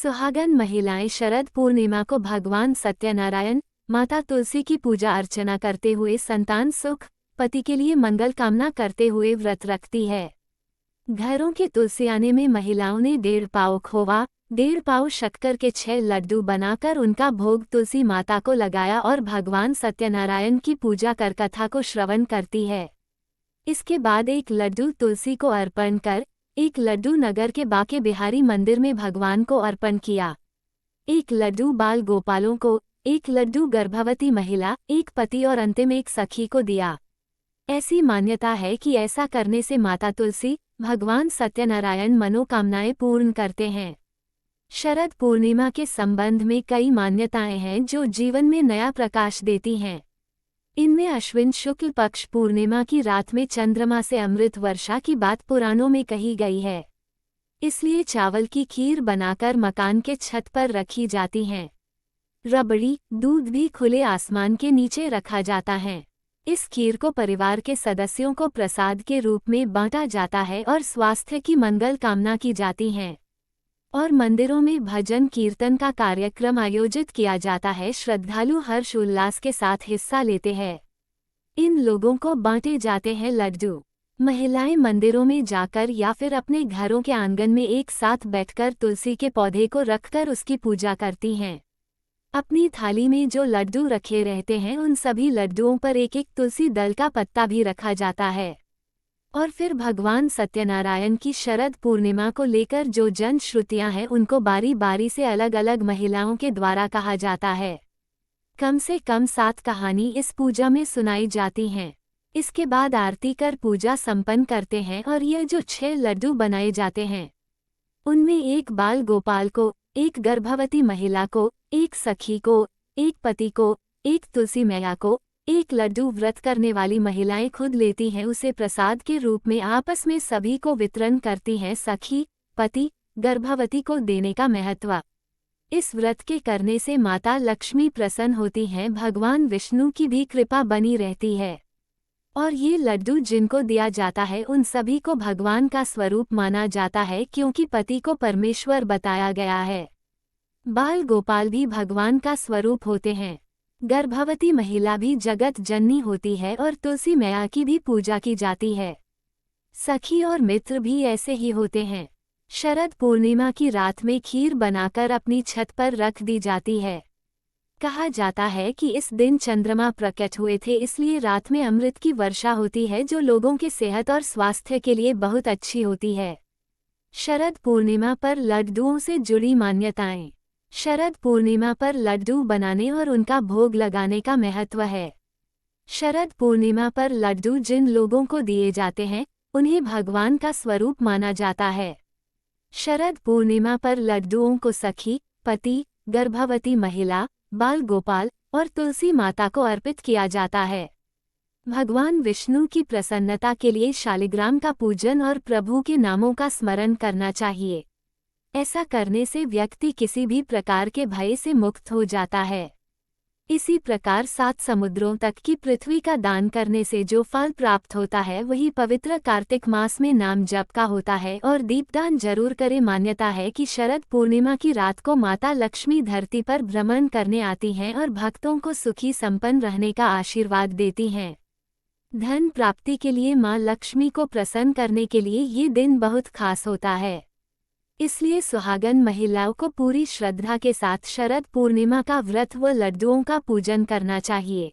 सुहागन महिलाएं शरद पूर्णिमा को भगवान सत्यनारायण, माता तुलसी की पूजा अर्चना करते हुए संतान सुख, पति के लिए मंगल कामना करते हुए व्रत रखती है। घरों के तुलसियाने में महिलाओं ने 1.5 पाव खोवा, 1.5 पाव शक्कर के 6 लड्डू बनाकर उनका भोग तुलसी माता को लगाया और भगवान सत्यनारायण की पूजा कर कथा को श्रवण करती है। इसके बाद 1 लड्डू तुलसी को अर्पण कर 1 लड्डू नगर के बाके बिहारी मंदिर में भगवान को अर्पण किया। 1 लड्डू बाल गोपालों को, 1 लड्डू गर्भवती महिला, 1 पति और अंतिम 1 सखी को दिया। ऐसी मान्यता है कि ऐसा करने से माता तुलसी, भगवान सत्यनारायण मनोकामनाएं पूर्ण करते हैं। शरद पूर्णिमा के संबंध में कई मान्यताएं हैं जो जीवन में नया प्रकाश देती हैं। इनमें अश्विन शुक्ल पक्ष पूर्णिमा की रात में चंद्रमा से अमृत वर्षा की बात पुराणों में कही गई है। इसलिए चावल की खीर बनाकर मकान के छत पर रखी जाती हैं। रबड़ी, दूध भी खुले आसमान के नीचे रखा जाता है। इस खीर को परिवार के सदस्यों को प्रसाद के रूप में बांटा जाता है और स्वास्थ्य की मंगल कामना की जाती है। और मंदिरों में भजन कीर्तन का कार्यक्रम आयोजित किया जाता है। श्रद्धालु हर्ष उल्लास के साथ हिस्सा लेते हैं। इन लोगों को बांटे जाते हैं लड्डू। महिलाएं मंदिरों में जाकर या फिर अपने घरों के आंगन में एक साथ बैठकर तुलसी के पौधे को रखकर उसकी पूजा करती हैं। अपनी थाली में जो लड्डू रखे रहते हैं उन सभी लड्डुओं पर एक एक तुलसी दल का पत्ता भी रखा जाता है। और फिर भगवान सत्यनारायण की शरद पूर्णिमा को लेकर जो जन श्रुतियां हैं उनको बारी बारी से अलग अलग महिलाओं के द्वारा कहा जाता है। कम से कम 7 कहानी इस पूजा में सुनाई जाती हैं। इसके बाद आरती कर पूजा संपन्न करते हैं और ये जो 6 लड्डू बनाए जाते हैं उनमें 1 बाल गोपाल को, 1 गर्भवती महिला को, 1 सखी को, 1 पति को, 1 तुलसी मैया को, 1 लड्डू व्रत करने वाली महिलाएं खुद लेती हैं, उसे प्रसाद के रूप में आपस में सभी को वितरण करती हैं। सखी, पति, गर्भवती को देने का महत्व। इस व्रत के करने से माता लक्ष्मी प्रसन्न होती हैं, भगवान विष्णु की भी कृपा बनी रहती है। और ये लड्डू जिनको दिया जाता है उन सभी को भगवान का स्वरूप माना जाता है, क्योंकि पति को परमेश्वर बताया गया है। बाल गोपाल भी भगवान का स्वरूप होते हैं। गर्भवती महिला भी जगत जननी होती है और तुलसी मैया की भी पूजा की जाती है। सखी और मित्र भी ऐसे ही होते हैं। शरद पूर्णिमा की रात में खीर बनाकर अपनी छत पर रख दी जाती है। कहा जाता है कि इस दिन चंद्रमा प्रकट हुए थे, इसलिए रात में अमृत की वर्षा होती है जो लोगों के सेहत और स्वास्थ्य के लिए बहुत अच्छी होती है। शरद पूर्णिमा पर लड्डुओं से जुड़ी मान्यताएं। शरद पूर्णिमा पर लड्डू बनाने और उनका भोग लगाने का महत्व है। शरद पूर्णिमा पर लड्डू जिन लोगों को दिए जाते हैं उन्हें भगवान का स्वरूप माना जाता है। शरद पूर्णिमा पर लड्डुओं को सखी, पति, गर्भवती महिला, बाल गोपाल और तुलसी माता को अर्पित किया जाता है। भगवान विष्णु की प्रसन्नता के लिए शालिग्राम का पूजन और प्रभु के नामों का स्मरण करना चाहिए। ऐसा करने से व्यक्ति किसी भी प्रकार के भय से मुक्त हो जाता है। इसी प्रकार 7 समुद्रों तक की पृथ्वी का दान करने से जो फल प्राप्त होता है वही पवित्र कार्तिक मास में नाम जप का होता है। और दीपदान जरूर करे। मान्यता है कि शरद पूर्णिमा की रात को माता लक्ष्मी धरती पर भ्रमण करने आती हैं और भक्तों को सुखी संपन्न रहने का आशीर्वाद देती हैं। धन प्राप्ति के लिए माँ लक्ष्मी को प्रसन्न करने के लिए ये दिन बहुत खास होता है। इसलिए सुहागन महिलाओं को पूरी श्रद्धा के साथ शरद पूर्णिमा का व्रत व लड्डुओं का पूजन करना चाहिए।